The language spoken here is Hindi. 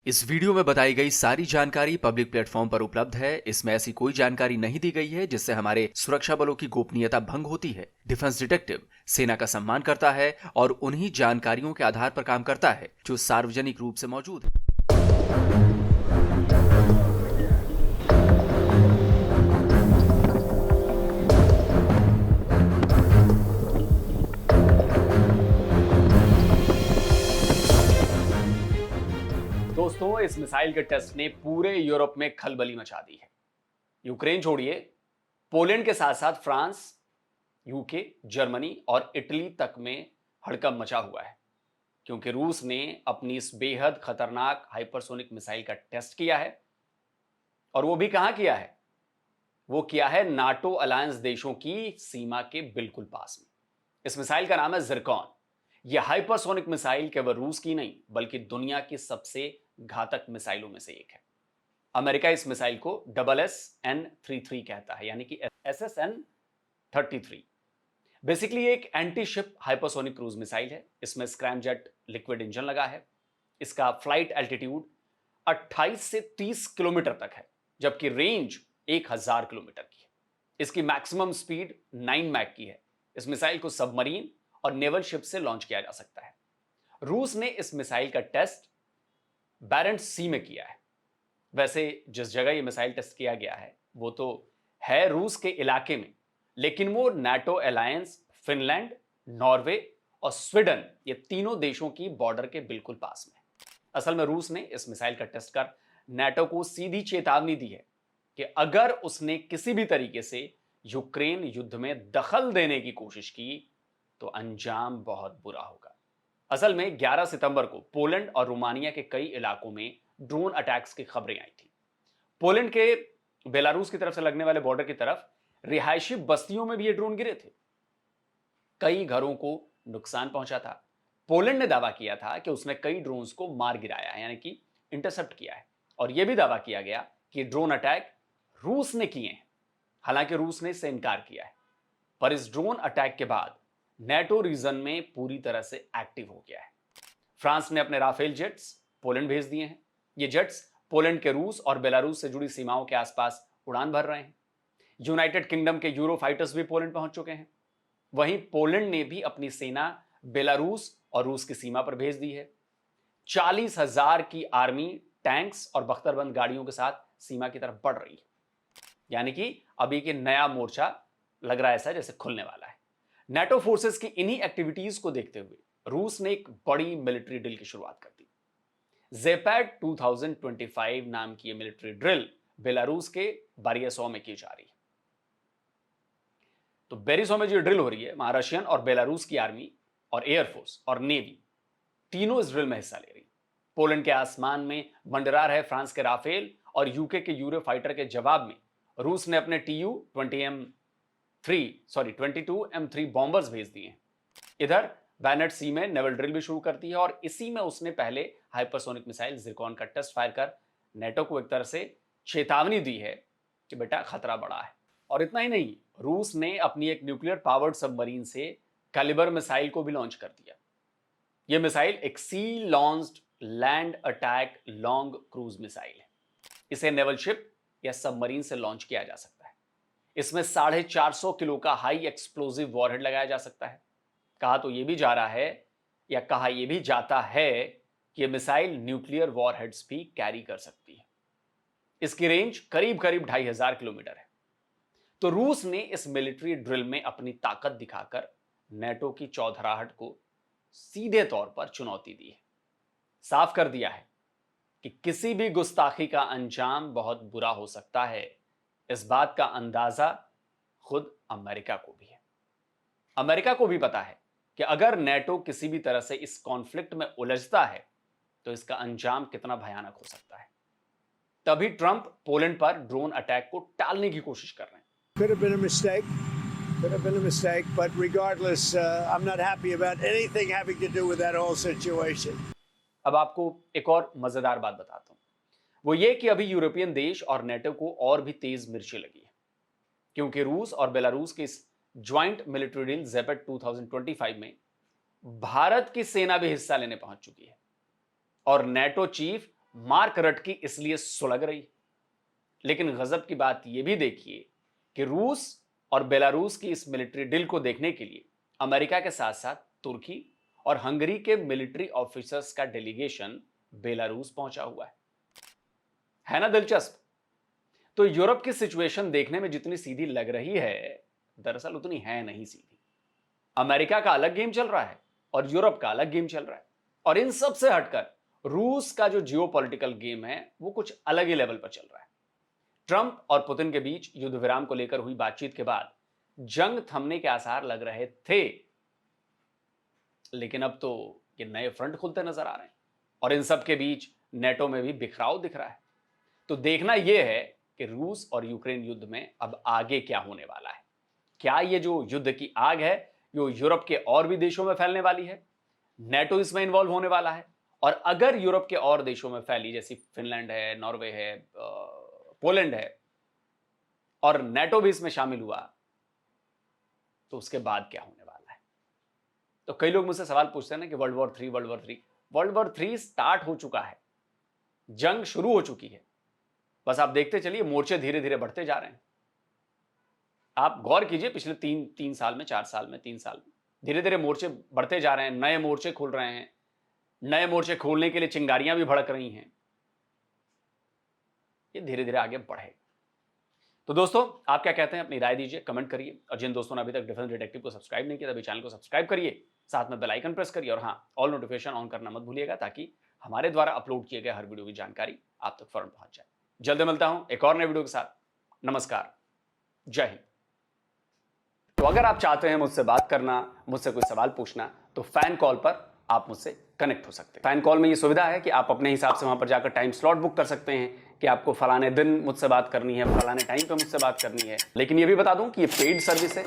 इस वीडियो में बताई गई सारी जानकारी पब्लिक प्लेटफॉर्म पर उपलब्ध है। इसमें ऐसी कोई जानकारी नहीं दी गई है जिससे हमारे सुरक्षा बलों की गोपनीयता भंग होती है। डिफेंस डिटेक्टिव सेना का सम्मान करता है और उन्हीं जानकारियों के आधार पर काम करता है जो सार्वजनिक रूप से मौजूद है। दोस्तों, इस मिसाइल के टेस्ट ने पूरे यूरोप में खलबली मचा दी है। यूक्रेन छोड़िए, पोलैंड के साथ साथ फ्रांस, यूके, जर्मनी और इटली तक में हड़कंप मचा हुआ है, क्योंकि रूस ने अपनी इस बेहद खतरनाक हाइपरसोनिक मिसाइल का टेस्ट किया है। और वो भी कहां किया है? वो किया है नाटो अलायंस देशों की सीमा के बिल्कुल पास में। इस मिसाइल का नाम है जिरकॉन। यह हाइपरसोनिक मिसाइल केवल रूस की नहीं बल्कि दुनिया की सबसे घातक मिसाइलों में से एक है। अमेरिका इस मिसाइल को SSN-33 कहता है, यानी कि SSN-33। बेसिकली एक anti ship hypersonic cruise missile है। इसमें स्क्रैमजेट लिक्विड इंजन लगा है। इसका फ्लाइट एल्टीट्यूड 28 से 30 किलोमीटर तक है, जबकि रेंज 1000 किलोमीटर की है। इसकी मैक्सिमम स्पीड 9 मैक की है। इस मिसाइल को सबमरीन और नेवल शिप से लॉन्च किया जा सकता है। रूस ने इस मिसाइल का टेस्ट बैरेंट्स सी में किया है। वैसे जिस जगह यह मिसाइल टेस्ट किया गया है वो तो है रूस के इलाके में, लेकिन वो नाटो अलायंस, फिनलैंड, नॉर्वे और स्वीडन, ये तीनों देशों की बॉर्डर के बिल्कुल पास में। असल में रूस ने इस मिसाइल का टेस्ट कर नाटो को सीधी चेतावनी दी है कि अगर उसने किसी भी तरीके से यूक्रेन युद्ध में दखल देने की कोशिश की तो अंजाम बहुत बुरा होगा। असल में 11 सितंबर को पोलैंड और रोमानिया के कई इलाकों में ड्रोन अटैक्स की खबरें आई थी। पोलैंड के बेलारूस की तरफ से लगने वाले बॉर्डर की तरफ रिहायशी बस्तियों में भी ये ड्रोन गिरे थे। कई घरों को नुकसान पहुंचा था। पोलैंड ने दावा किया था कि उसने कई ड्रोन्स को मार गिराया है, यानी कि इंटरसेप्ट किया है। और यह भी दावा किया गया कि ड्रोन अटैक रूस ने किए हैं। हालांकि रूस ने इससे इनकार किया है। पर इस ड्रोन अटैक के बाद नाटो रीजन में पूरी तरह से एक्टिव हो गया है। फ्रांस ने अपने राफेल जेट्स पोलैंड भेज दिए हैं। ये जेट्स पोलैंड के रूस और बेलारूस से जुड़ी सीमाओं के आसपास उड़ान भर रहे हैं। यूनाइटेड किंगडम के यूरो फाइटर्स भी पोलैंड पहुंच चुके हैं। वहीं पोलैंड ने भी अपनी सेना बेलारूस और रूस की सीमा पर भेज दी है। 40,000 की आर्मी टैंक्स और बख्तरबंद गाड़ियों के साथ सीमा की तरफ बढ़ रही है। यानी कि अभी के नया मोर्चा लग रहा है ऐसा जैसे खुलने वाला है। नाटो फोर्सेस की इन्हीं एक्टिविटीज को देखते हुए रूस ने एक बड़ी मिलिट्री ड्रिल की शुरुआत कर दी। ज़ेपैड 2025 नाम की यह मिलिट्री ड्रिल बेलारूस के बारियासो में की जा रही है। तो बेरिसो में जो ड्रिल हो रही है, वहां रशियन और बेलारूस की आर्मी और एयरफोर्स और नेवी तीनों इस ड्रिल में हिस्सा ले रही है। पोलैंड के आसमान में मंडरा रहे फ्रांस के राफेल और यूके के यूरो फाइटर के जवाब में रूस ने अपने TU-22M3 बॉम्बर्स भेज दिए। इधर बैनेट सी में नेवल ड्रिल भी शुरू करती है और इसी में उसने पहले हाइपरसोनिक मिसाइल जिरकॉन का टेस्ट फायर कर नाटो को एक तरह से चेतावनी दी है कि बेटा खतरा बड़ा है। और इतना ही नहीं, रूस ने अपनी एक न्यूक्लियर पावर्ड सबमरीन से कैलिबर मिसाइल को भी लॉन्च कर दिया। यह मिसाइल एक sea launched land attack long cruise missile है। इसे नेवल शिप या सबमरीन से लॉन्च किया जा सकता है। इसमें 450 किलो का हाई एक्सप्लोजिव वॉरहेड लगाया जा सकता है। कहा तो यह भी जा रहा है या कहा यह भी जाता है कि यह मिसाइल न्यूक्लियर वॉरहेड्स भी कैरी कर सकती है। इसकी रेंज करीब करीब 2500 किलोमीटर है। तो रूस ने इस मिलिट्री ड्रिल में अपनी ताकत दिखाकर नाटो की चौधराहट को सीधे तौर पर चुनौती दी है। साफ कर दिया है कि किसी भी गुस्ताखी का अंजाम बहुत बुरा हो सकता है। इस बात का अंदाजा खुद अमेरिका को भी है। अमेरिका को भी पता है कि अगर नाटो किसी भी तरह से इस कॉन्फ्लिक्ट में उलझता है तो इसका अंजाम कितना भयानक हो सकता है। तभी ट्रंप पोलैंड पर ड्रोन अटैक को टालने की कोशिश कर रहे हैं। Could have been a mistake. Could have been a mistake, but regardless, I'm not happy about anything having to do with that whole situation. अब आपको एक और मजेदार बात बताता हूं। वो ये कि अभी यूरोपियन देश और नाटो को और भी तेज मिर्ची लगी है, क्योंकि रूस और बेलारूस के इस ज्वाइंट मिलिट्री डील ज़ेपेड 2025 में भारत की सेना भी हिस्सा लेने पहुंच चुकी है और नाटो चीफ मार्क रटकी इसलिए सुलग रही। लेकिन गजब की बात यह भी देखिए कि रूस और बेलारूस की इस मिलिट्री डील को देखने के लिए अमेरिका के साथ साथ तुर्की और हंगरी के मिलिट्री ऑफिसर्स का डेलीगेशन बेलारूस पहुंचा हुआ है ना दिलचस्प। तो यूरोप की सिचुएशन देखने में जितनी सीधी लग रही है, दरअसल उतनी है नहीं सीधी। अमेरिका का अलग गेम चल रहा है और यूरोप का अलग गेम चल रहा है, और इन सब से हटकर रूस का जो जियोपॉलिटिकल गेम है वो कुछ अलग ही लेवल पर चल रहा है। ट्रंप और पुतिन के बीच युद्ध विराम को लेकर हुई बातचीत के बाद जंग थमने के आसार लग रहे थे, लेकिन अब तो ये नए फ्रंट खुलते नजर आ रहे हैं और इन सब के बीच नेटो में भी बिखराव दिख रहा है। तो देखना यह है कि रूस और यूक्रेन युद्ध में अब आगे क्या होने वाला है। क्या ये जो युद्ध की आग है जो यूरोप के और भी देशों में फैलने वाली है, नेटो इसमें इन्वॉल्व होने वाला है, और अगर यूरोप के और देशों में फैली, जैसी फिनलैंड है, नॉर्वे है, पोलैंड है, और नेटो भी इसमें शामिल हुआ, तो उसके बाद क्या होने वाला है। तो कई लोग मुझसे सवाल पूछते हैं ना कि वर्ल्ड वॉर 3 स्टार्ट हो चुका है, जंग शुरू हो चुकी है। बस आप देखते चलिए, मोर्चे धीरे धीरे बढ़ते जा रहे हैं। आप गौर कीजिए, पिछले 3 साल में, 4 साल में, 3 साल में धीरे धीरे मोर्चे बढ़ते जा रहे हैं, नए मोर्चे खुल रहे हैं। नए मोर्चे खोलने के लिए चिंगारियां भी भड़क रही हैं। ये धीरे धीरे आगे बढ़ेगा। तो दोस्तों, आप क्या कहते हैं, अपनी राय दीजिए, कमेंट करिए, और जिन दोस्तों ने अभी तक डिफेंस डिटेक्टिव को सब्सक्राइब नहीं किया तभी चैनल को सब्सक्राइब करिए, साथ में बेल आइकन प्रेस करिए, और हाँ, ऑल नोटिफिकेशन ऑन करना मत भूलिएगा ताकि हमारे द्वारा अपलोड किए गए हर वीडियो की जानकारी आप तक फौरन पहुंच जाए। जल्द मिलता हूं एक और नए वीडियो के साथ। नमस्कार, जय हिंद। तो अगर आप चाहते हैं मुझसे बात करना, मुझसे कोई सवाल पूछना, तो फैन कॉल पर आप मुझसे कनेक्ट हो सकते हैं। फैन कॉल में ये सुविधा है कि आप अपने हिसाब से वहां पर जाकर टाइम स्लॉट बुक कर सकते हैं कि आपको फलाने दिन मुझसे बात करनी है, फलाने टाइम पे मुझसे बात करनी है। लेकिन ये भी बता दूं कि ये पेड सर्विस है,